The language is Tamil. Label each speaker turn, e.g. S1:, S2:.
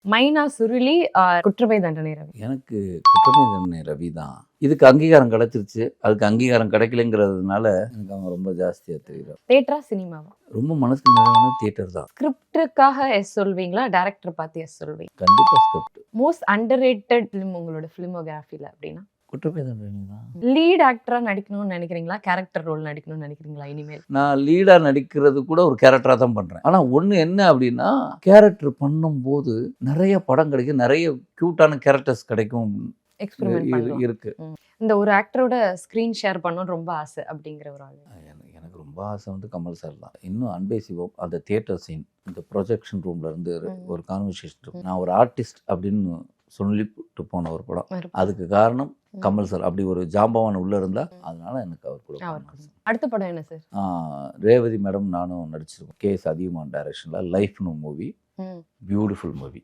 S1: மைனா சுருளி, குற்றமை தண்டனை ரவி.
S2: எனக்கு குற்றமை தண்டனை ரவி தான். இதுக்கு அங்கீகாரம் கிடைச்சிருச்சு, அதுக்கு அங்கீகாரம் கிடைக்கலங்கிறதுனால எனக்கு அவன் ரொம்ப ஜாஸ்தியா தெரியும்.
S1: தியேட்டரா சினிமாவா?
S2: ரொம்ப மனசுக்கு நிறைவான தியேட்டர் தான்.
S1: ஸ்கிரிப்டுக்காக எஸ் சொல்வீங்களா, டைரக்டர் பார்த்து எஸ் சொல்வீங்க?
S2: கண்டிப்பா ஸ்கிரிப்ட்.
S1: மோஸ்ட் அண்டர்ரேட்டட் ஃபிலிம் உங்களோட ஃபிலிமோகிராஃபில அப்படின்னா?
S2: குற்றமை தண்டனை தான்.
S1: லீட் ஆக்டரா நடிக்கணும்னு நினைக்கிறீங்களா, கேரக்டர் ரோல் நடிக்கணும்னு நினைக்கிறீங்களா இனிமேல்?
S2: நான் லீடா நடிக்கிறது கூட ஒரு கேரக்டரா தான் பண்றேன். ஆனா ஒண்ணு என்ன அப்படின்னா, கேரக்டர் பண்ணும்போது நிறைய படம் கிடைக்கும், நிறைய கியூட்டான கேரக்டர்ஸ் கிடைக்கும்
S1: எக்ஸ்பெரிமெண்ட் பண்ணலாம்
S2: இருக்கு.
S1: இந்த ஒரு ஆக்டரோட ஸ்கிரீன் ஷேர் பண்ணணும்னு ரொம்ப ஆசை அப்படிங்கிற ஒரு ஆள்.
S2: எனக்கு ரொம்ப ஆசை வந்து கமல் சார் தான். இன்னும் அன்பே சிவம் அந்த தியேட்டர் சீன், இந்த ப்ரொஜெக்ஷன் ரூம்ல இருந்து ஒரு கான்வர்சேஷன், நான் ஒரு ஆர்டிஸ்ட் அப்படின்னு சொல்லிட்டு போன ஒரு படம். அதுக்கு காரணம் கமல் சார். அப்படி ஒரு ஜாம்பவான் உள்ள இருந்தா, அதனால எனக்கு அவர் கூட.
S1: அடுத்த படம் என்ன சார்?
S2: ரேவதி மேடம் நானும் நடிச்சிருக்கோம். KS அதிகமான டைரக்ஷன்ல லைஃப்னு மூவி, பியூட்டிஃபுல் மூவி.